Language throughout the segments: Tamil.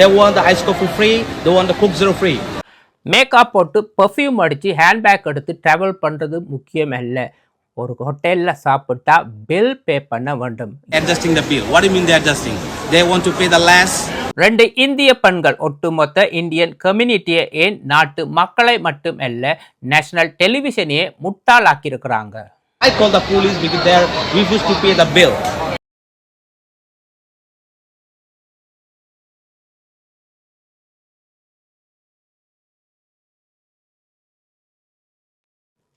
They want the ice coffee free. They want the Coke Zero free. Makeup போட்டு பர்ஃப்யூம் அடித்து ஹேண்ட்பேக் எடுத்து ட்ராவல் பண்ணுறது முக்கியம் அல்ல. ஒரு ஹோட்டலில் சாப்பிட்டா பில் பே பண்ண வேண்டும். Adjusting the bill. What do you mean they're adjusting? They want to pay the less. 2 இந்திய பெண்கள் ஒட்டுமொத்த இந்தியன் கம்யூனிட்டியை ஏன் நாட்டு மக்களை மட்டும் அல்ல நேஷனல் டெலிவிஷனையே முட்டாளாக்கி இருக்கிறாங்க. I call the police because they refuse to pay the bill.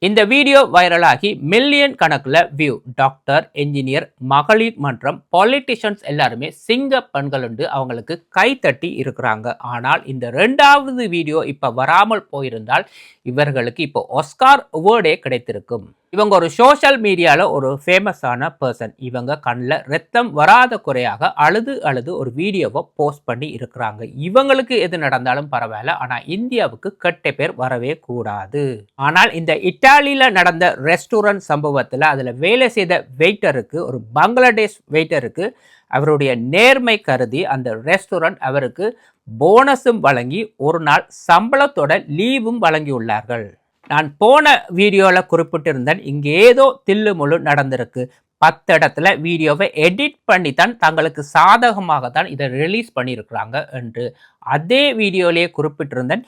இந்த வீடியோ வைரலாகி மில்லியன் கணக்கில் வியூ. டாக்டர், என்ஜினியர், மகளிர் மன்றம், பாலிட்டிஷியன்ஸ் எல்லாருமே சிங்க பெண்கள் உண்டு அவங்களுக்கு கைத்தட்டி இருக்கிறாங்க. ஆனால் இந்த 2வது வீடியோ இப்போ வராமல் போயிருந்தால் இவர்களுக்கு இப்போ ஆஸ்கார் அவார்டே கிடைத்திருக்கும். இவங்க ஒரு சோஷியல் மீடியாவில் ஒரு ஃபேமஸான பர்சன். இவங்க கண்ணில் ரத்தம் வராத குறையாக அழுது ஒரு வீடியோவை போஸ்ட் பண்ணி இருக்கிறாங்க. இவங்களுக்கு எது நடந்தாலும் பரவாயில்ல, ஆனால் இந்தியாவுக்கு கெட்ட பேர் வரவே கூடாது. ஆனால் இந்த இட்டாலியில் நடந்த ரெஸ்டாரண்ட் சம்பவத்தில் அதில் வேலை செய்த வெயிட்டருக்கு, ஒரு பங்களாதேஷ் வெயிட்டருக்கு அவருடைய நேர்மை கருதி அந்த ரெஸ்டாரண்ட் அவருக்கு போனஸும் வழங்கி ஒரு நாள் சம்பளத்தோட லீவும் வழங்கியுள்ளார்கள். நான் போன வீடியோவில் குறிப்பிட்டிருந்தேன், இங்கே ஏதோ தில்லுமுள்ளு நடந்திருக்கு. 10 இடத்துல வீடியோவை எடிட் பண்ணி தான் தங்களுக்கு சாதகமாக தான் இதை ரிலீஸ் பண்ணியிருக்கிறாங்க என்று. அதே வீடியோலேயே குறிப்பிட்டிருந்தேன்,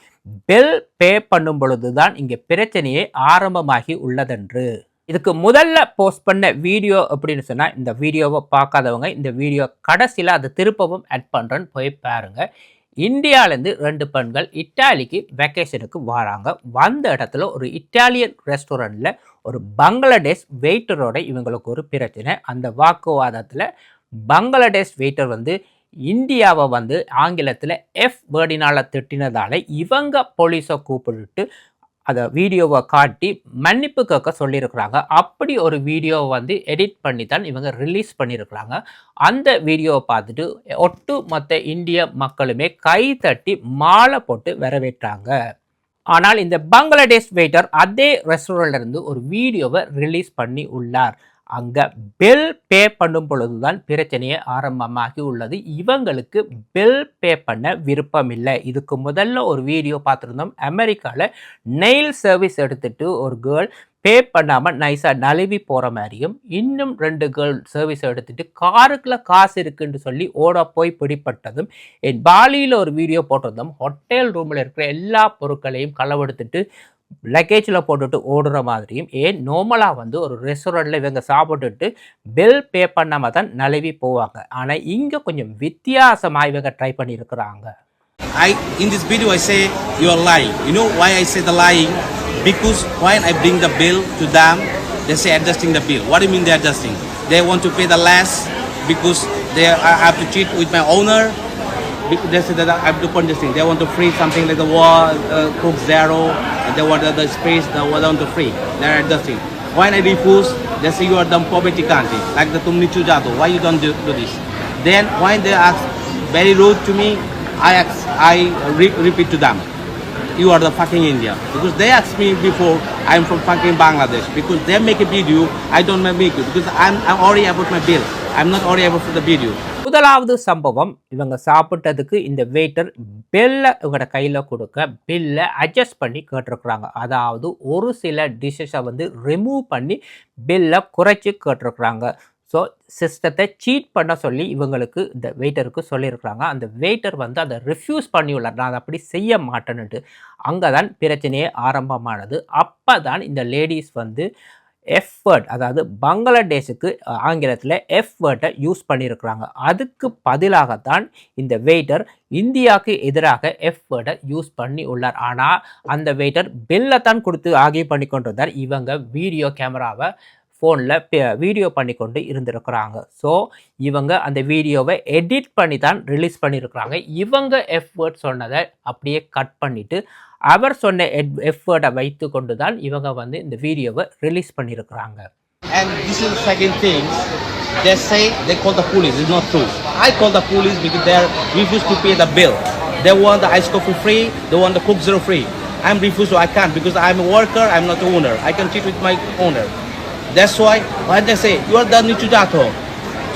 பில் பே பண்ணும் பொழுது தான் இங்கே பிரச்சனையே ஆரம்பமாகி உள்ளதென்று. இதுக்கு முதல்ல போஸ்ட் பண்ண வீடியோ அப்படின்னு சொன்னால், இந்த வீடியோவை பார்க்காதவங்க இந்த வீடியோ கடைசியில் அதை திருப்பவும் ஆட் பண்ணுறேன்னு போய் பாருங்கள். இந்தியாவிலேருந்து 2 பெண்கள் இட்டாலிக்கு வெக்கேஷனுக்கு வராங்க. வந்த இடத்துல ஒரு இட்டாலியன் ரெஸ்டாரண்ட்டில் ஒரு பங்களாதேஷ் வெயிட்டரோட இவங்களுக்கு ஒரு பிரச்சனை. அந்த வாக்குவாதத்தில் பங்களாதேஷ் வெயிட்டர் இந்தியாவை ஆங்கிலத்தில் எஃப் வேர்டினால் திட்டினதால் இவங்க போலீஸை கூப்பிட்டு அதை வீடியோவை காட்டி மன்னிப்பு கேட்க சொல்லியிருக்கிறாங்க. அப்படி ஒரு வீடியோவை எடிட் பண்ணி தான் இவங்க ரிலீஸ் பண்ணியிருக்கிறாங்க. அந்த வீடியோவை பார்த்துட்டு ஒட்டு மொத்த இந்திய மக்களுமே கை தட்டி மாலை போட்டு வரவேற்றாங்க. ஆனால் இந்த பங்களாதேஷ் வெயிட்டர் அதே ரெஸ்டாரண்ட்லேருந்து ஒரு வீடியோவை ரிலீஸ் பண்ணி உள்ளார். அங்கே பில் பே பண்ணும் பொழுது தான் பிரச்சனையே ஆரம்பமாகி உள்ளது. இவங்களுக்கு பில் பே பண்ண விருப்பம் இல்லை. இதுக்கு முதல்ல ஒரு வீடியோ பார்த்துருந்தோம். அமெரிக்காவில் நெயில் சர்வீஸ் எடுத்துகிட்டு ஒரு கேர்ள் பே பண்ணாமல் நைஸாக நழுவி போகிற மாதிரியும், இன்னும் 2 கேர்ள் சர்வீஸ் எடுத்துகிட்டு காருக்குள்ள காசு இருக்குன்னு சொல்லி ஓட போய் பிடிப்பட்டதும், என் பாலியில் ஒரு வீடியோ போட்டிருந்தோம். ஹோட்டல் ரூமில் இருக்கிற எல்லா பொருட்களையும் களவெடுத்துட்டு லக்கேஜில் போட்டுட்டு ஓடுற மாதிரியும், ஏன் நார்மலாக ஒரு ரெஸ்டாரண்ட்டில் இவங்க சாப்பிட்டுட்டு பில் பே பண்ணாமல் தான் நழுவி போவாங்க. ஆனால் இங்கே கொஞ்சம் வித்தியாசமாக இவங்க ட்ரை பண்ணியிருக்கிறாங்க. In this video I say you are lying. You know why I say the lying? Because when I bring the bill to them, they say adjusting the bill. What do you mean they adjusting? They want to pay the less because I have to cheat with my owner. They say that I have to put this thing. They want to free something like the Coke Zero. They want the space. They want to free. They are adjusting. When I refuse, they say you are the poverty country, like the Tumni Chujato. Why you don't do this? Then when they ask very rude to me, I repeat to them, you are the fucking India. Because they asked me before, I am from fucking Bangladesh. Because they make a video, I don't make it. Because I'm worried about my bill. I'm not worried about the video. முதலாவது சம்பவம், இவங்க சாப்பிட்டதுக்கு இந்த வெயிட்டர் பில்லை இவங்களோட கையில் கொடுக்க பில்லை அட்ஜஸ்ட் பண்ணி கேட்டிருக்கிறாங்க. அதாவது ஒரு சில டிஷ்ஷஸை ரிமூவ் பண்ணி பில்லை குறைச்சி கேட்டிருக்கிறாங்க. ஸோ சிஸ்டத்தை சீட் பண்ண சொல்லி இவங்களுக்கு இந்த வெயிட்டருக்கு சொல்லியிருக்கிறாங்க. அந்த வெயிட்டர் அதை ரிஃப்யூஸ் பண்ணியுள்ளார், நான் அதை அப்படி செய்ய மாட்டேன்னுட்டு. அங்கே தான் பிரச்சனையே ஆரம்பமானது. அப்போ தான் இந்த லேடிஸ் எஃப் வேர்ட், அதாவது பங்களாதேஷுக்கு ஆங்கிலத்தில் எஃப் வேர்டை யூஸ் பண்ணியிருக்கிறாங்க. அதுக்கு பதிலாகத்தான் இந்த வெயிட்டர் இந்தியாவுக்கு எதிராக எஃப் வேர்டை யூஸ் பண்ணி உள்ளார். ஆனால் அந்த வெயிட்டர் பில்லை தான் கொடுத்து ஆகிய பண்ணி கொண்டு வந்தார். இவங்க வீடியோ கேமராவை ஃபோனில் வீடியோ பண்ணி கொண்டு இருந்திருக்கிறாங்க. ஸோ இவங்க அந்த வீடியோவை எடிட் பண்ணி தான் ரிலீஸ் பண்ணியிருக்கிறாங்க. இவங்க எஃப் வேர்ட் சொன்னதை அப்படியே கட் பண்ணிவிட்டு அவர் சொன்ன எஃப் வேர்டை வைத்து கொண்டு தான் இவங்க இந்த வீடியோவை ரிலீஸ் பண்ணியிருக்கிறாங்க. And this is the second thing. They say they call the police. It's not true. I call the police because they refuse to pay the bill. They want the ice coffee free. They want the Coke Zero free. I'm refused, so I can't because I'm a worker. I'm not the owner. I can cheat with my owner. That's why when they say you are the Nichujato,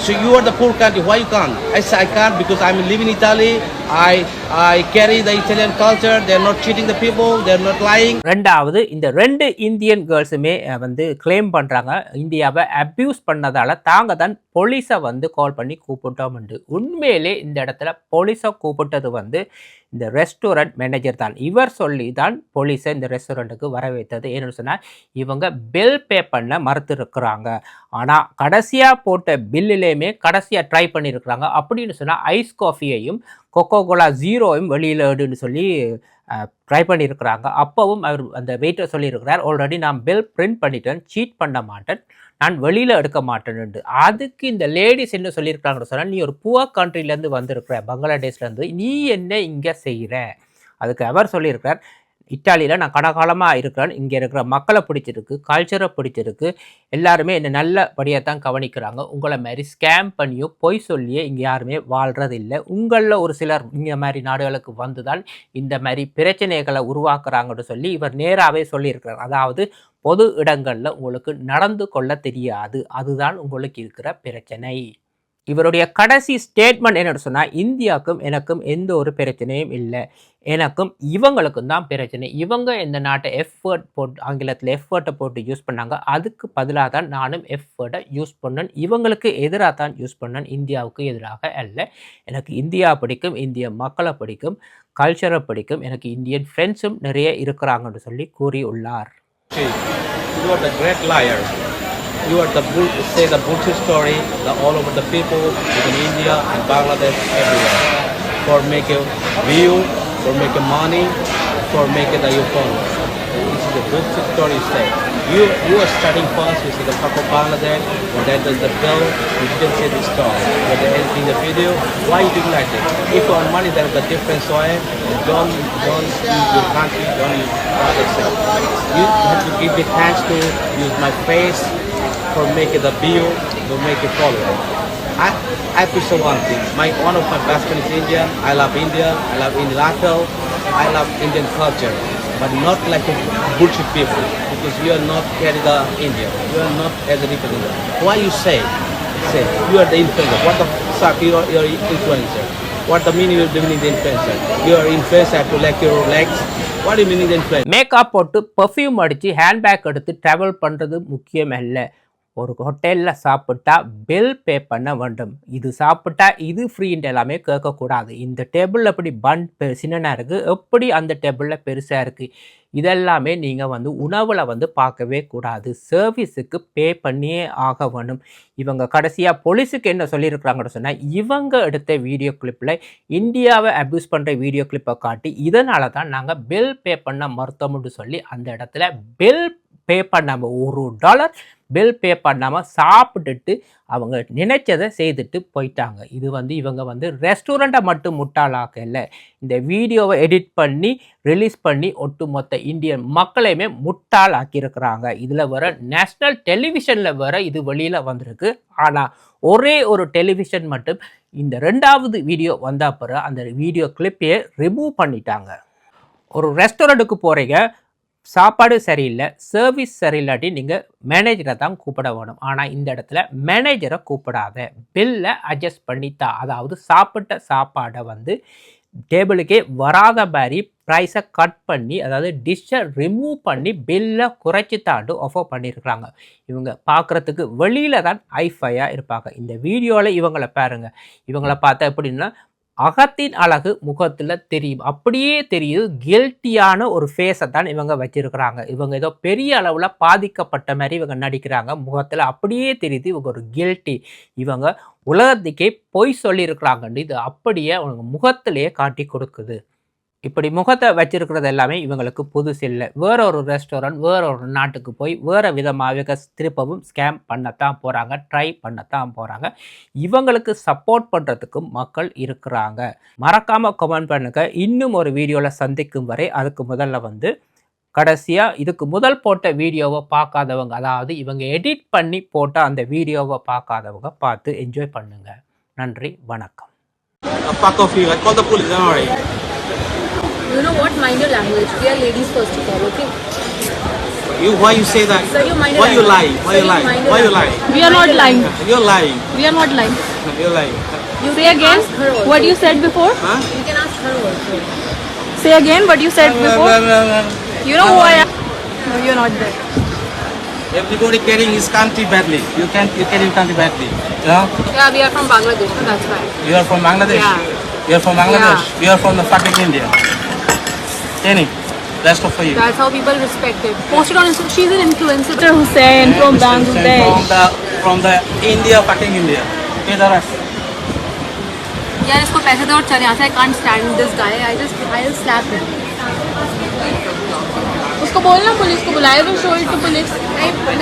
so you are the poor country. Why you can't? I say I can't because I'm living in Italy. I carry the Italian culture. They're not cheating the people. They're not lying. ரெண்டாவது இந்த 2 இந்தியன் கேர்ள்ஸுமே வந்து கிளைம் பண்றாங்க இந்தியாவை அபியூஸ் பண்ணதால தாங்க தான் போலீஸை வந்து கால் பண்ணி கூப்பிட்டோம். உண்மையிலே இந்த இடத்துல போலீஸை கூப்பிட்டது வந்து இந்த ரெஸ்டாரண்ட் மேனேஜர் தான். இவர் சொல்லி தான் போலீஸை இந்த ரெஸ்டாரண்ட்டுக்கு வர வைத்தது. ஏன்னு சொன்னால் இவங்க பில் பே பண்ண மறுத்து இருக்கிறாங்க. ஆனால் கடைசியாக போட்ட பில்லுலேயுமே கடைசியாக ட்ரை பண்ணியிருக்கிறாங்க. அப்படின்னு சொன்னால் ஐஸ் காஃபியையும் கொக்கோ கோலா ஜீரோவையும் வெளியில் எடுன்னு சொல்லி ட்ரை பண்ணியிருக்கிறாங்க. அப்போவும் அவர் அந்த வெயிட்டர் சொல்லியிருக்கிறார், ஆல்ரெடி நான் பில் பிரிண்ட் பண்ணிட்டேன், சீட் பண்ண மாட்டேன், நான் வெளியில் எடுக்க மாட்டேன்னு. அதுக்கு இந்த லேடிஸ் என்ன சொல்லியிருக்காங்கன்னு சொன்னால், நீ ஒரு புவர் கண்ட்ரிலேருந்து வந்திருக்கிற, பங்களாதேஷ்லேருந்து, நீ என்ன இங்கே செய்கிற? அதுக்கு அவர் சொல்லியிருக்கிறார், இத்தாலியில் நான் கனகாலமாக இருக்கிறேன், இங்கே இருக்கிற மக்களை பிடிச்சிருக்கு, கல்ச்சரை பிடிச்சிருக்கு, எல்லாருமே என்னை நல்லபடியாக தான் கவனிக்கிறாங்க, உங்களை மாதிரி ஸ்கேம் பண்ணியோ பொய் சொல்லியே இங்கே யாருமே வாழ்கிறது இல்லை, உங்களில் ஒரு சிலர் இந்த மாதிரி நாடுகளுக்கு வந்து தான் இந்த மாதிரி பிரச்சனைகளை உருவாக்குறாங்கன்னு சொல்லி இவர் நேராகவே சொல்லியிருக்கிறார். அதாவது பொது இடங்களில் உங்களுக்கு நடந்து கொள்ள தெரியாது, அதுதான் உங்களுக்கு இருக்கிற பிரச்சனை. இவருடைய கடைசி ஸ்டேட்மெண்ட் என்னன்னு சொன்னால், இந்தியாவுக்கும் எனக்கும் எந்த ஒரு பிரச்சனையும் இல்லை, எனக்கும் இவங்களுக்கும் தான் பிரச்சனை. இவங்க இந்த நாட்டை எஃபர்ட் போட்டு, ஆங்கிலத்தில் எஃபர்ட்டை போட்டு யூஸ் பண்ணாங்க, அதுக்கு பதிலாக தான் நானும் எஃபர்ட்டை யூஸ் பண்ணேன், இவங்களுக்கு எதிராக தான் யூஸ் பண்ணேன், இந்தியாவுக்கு எதிராக அல்ல. எனக்கு இந்தியா பிடிக்கும், இந்திய மக்களை பிடிக்கும், கல்ச்சரை பிடிக்கும், எனக்கு இந்தியன் ஃப்ரெண்ட்ஸும் நிறைய இருக்கிறாங்கன்னு சொல்லி கூறியுள்ளார். You are the great liar. You are the say the bullshit story all over the people in India and Bangladesh everywhere for making view, for making money, for making the followers. This is the bullshit story you say. You are starting first. You see the couple Bangladesh when that does the bill. You didn't say this story. When they editing the video, why you doing like this? If you want money, there is a different way. Don't use your country. Don't use other stuff. You have to give me thanks to use my face for making the view, to make it follow. I appreciate one thing. One of my best friends is Indian. I love India. I love Indian apple. I love Indian culture, but not like a bullshit people. Because you are not carry the India. You are not as a representative. Why you say you are the influencer? What the fuck you are influencer? What the meaning of doing the influencer? You are influencer to like your legs. What do you mean the influencer? Makeup போட்டு பர்ஃப்யூம் அடித்து ஹேண்ட்பேக் எடுத்து ட்ராவல் பண்ணுறது முக்கியம் அல்ல. ஒரு ஹோட்டலில் சாப்பிட்டா பில் பே பண்ண வேண்டும். இது சாப்பிட்டா இது ஃப்ரீன்ட்டு எல்லாமே கேட்கக்கூடாது. இந்த டேபிளில் எப்படி பன் சின்னனாக இருக்குது, எப்படி அந்த டேபிளில் பெருசாக இருக்குது, இதெல்லாமே நீங்கள் வந்து உணவில் வந்து பார்க்கவே கூடாது. சர்வீஸுக்கு பே பண்ணியே ஆக வேணும். இவங்க கடைசியாக போலீஸுக்கு என்ன சொல்லியிருக்கிறாங்கன்னு சொன்னால், இவங்க எடுத்த வீடியோ கிளிப்பில் இந்தியாவை அப்யூஸ் பண்ணுற வீடியோ கிளிப்பை காட்டி இதனால தான் நாங்கள் பில் பே பண்ண மறுத்தோம்னு சொல்லி அந்த இடத்துல பில் பே பண்ணாமல் $1 பில் பே பண்ணாமல் சாப்பிட்டுட்டு அவங்க நினைச்சதை செய்துட்டு போயிட்டாங்க. இது வந்து இவங்க வந்து ரெஸ்டாரண்ட்டை மட்டும் முட்டாளாக்கல, இந்த வீடியோவை எடிட் பண்ணி ரிலீஸ் பண்ணி ஒட்டுமொத்த இந்தியன் மக்களையுமே முட்டாள் ஆக்கியிருக்கிறாங்க. இதில் வர நேஷ்னல் டெலிவிஷனில் வர இது வெளியில் வந்திருக்கு. ஆனால் ஒரே ஒரு டெலிவிஷன் மட்டும் இந்த 2வது வீடியோ வந்த அப்புறம் அந்த வீடியோ கிளிப்பையே ரிமூவ் பண்ணிட்டாங்க. ஒரு ரெஸ்டாரண்ட்டுக்கு போகிறீங்க, சாப்பாடு சரியில்லை, சர்வீஸ் சரியில்லாட்டி நீங்கள் மேனேஜரை தான் கூப்பிட வேணும். ஆனால் இந்த இடத்துல மேனேஜரை கூப்பிடாத, பில்லை அட்ஜஸ்ட் பண்ணித்தா. அதாவது சாப்பிட்ட சாப்பாடை வந்து டேபிளுக்கே வராத மாதிரி ப்ரைஸை கட் பண்ணி, அதாவது டிஷ்ஷை ரிமூவ் பண்ணி பில்லை குறைச்சி தாண்டு ஆஃபர் பண்ணியிருக்கிறாங்க. இவங்க பார்க்குறதுக்கு வெளியில் தான் ஐஃபையாக இருப்பாங்க. இந்த வீடியோவில் இவங்களை பாருங்கள். இவங்களை பார்த்தா எப்படின்னா, அகத்தின் அழகு முகத்தில் தெரியும், அப்படியே தெரியுது. கில்ட்டியான ஒரு ஃபேஸை தான் இவங்க வச்சிருக்கிறாங்க. இவங்க ஏதோ பெரிய அளவில் பாதிக்கப்பட்ட மாதிரி இவங்க நடிக்கிறாங்க. முகத்தில் அப்படியே தெரியுது இவங்க ஒரு கில்ட்டி. இவங்க உலகத்துக்கே பொய் சொல்லியிருக்கிறாங்கன்னு இது அப்படியே அவங்க முகத்திலேயே காட்டி கொடுக்குது. இப்படி முகத்தை வச்சிருக்கிறது எல்லாமே இவங்களுக்கு புதுசு இல்லை. வேற ஒரு ரெஸ்டாரண்ட், வேற ஒரு நாட்டுக்கு போய் வேறு விதமாக திருப்பவும் ஸ்கேம் பண்ணத்தான் போகிறாங்க, ட்ரை பண்ணத்தான் போகிறாங்க. இவங்களுக்கு சப்போர்ட் பண்ணுறதுக்கும் மக்கள் இருக்கிறாங்க. மறக்காமல் கமெண்ட் பண்ணுங்க. இன்னும் ஒரு வீடியோவில் சந்திக்கும் வரை அதுக்கு முதல்ல வந்து கடைசியாக இதுக்கு முதல் போட்ட வீடியோவை பார்க்காதவங்க, அதாவது இவங்க எடிட் பண்ணி போட்ட அந்த வீடியோவை பார்க்காதவங்க பார்த்து என்ஜாய் பண்ணுங்க. நன்றி, வணக்கம். You know what? Mind your language. We are ladies first of all, okay? Why you say that? Sir, you mind why your you language. lie? Why Sir, you lie? mind your Why you language. lie? We are not lying. You're lying. We are not lying. You're lying. You Say can again ask her also. what you said before. Huh? You can ask her also. Say again what you said before. You know who I am? No, you're not there. Everybody carrying his country badly. You carry your country badly. You know? Yeah, we are from Bangladesh, so that's why. You are from Bangladesh. Yeah. You are from Bangladesh. You are from the fucking India. Kenny, that's not for you. That's how people respect it. Post it on Instagram. She's an influencer. Mr. Hussain from Mr. Hussain Bangladesh. From the India, fucking India. इधर है. यार इसको पैसे दो और चले यहाँ से. I can't stand this guy. I'll slap him. उसको बोलना पुलिस को बुलाए तो show it to police.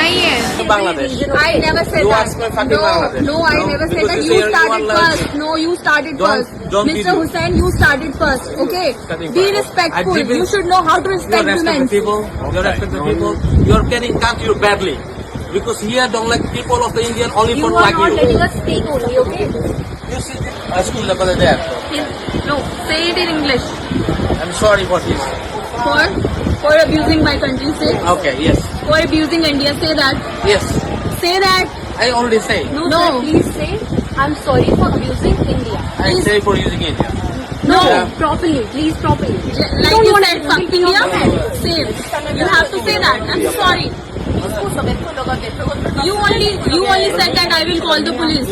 नहीं है. Bangladesh. I never said You that. asked me fucking Bangladesh. No, I never said because that. you You say started you are first. No, you started first. don't Mr. video. Hussain, you started first. Okay. Cutting Be back. respectful. I You should know how to You respect respect women. the people. You respect the people. You are getting country badly. Because here don't like people of the Indian only You for are like not you. letting us speak only. Okay. You see, school level there. No, say it in English. I'm sorry for this. For abusing my country. Say. Okay, yes. For abusing India. Say that. Yes. Say that. I already say. No. Sir, please say. I'm sorry for abusing India. I say for using India. No, Yeah. properly. Please properly. Like you said, fuck India. Same. You have to say that. I'm sorry. You only said that I will call the police.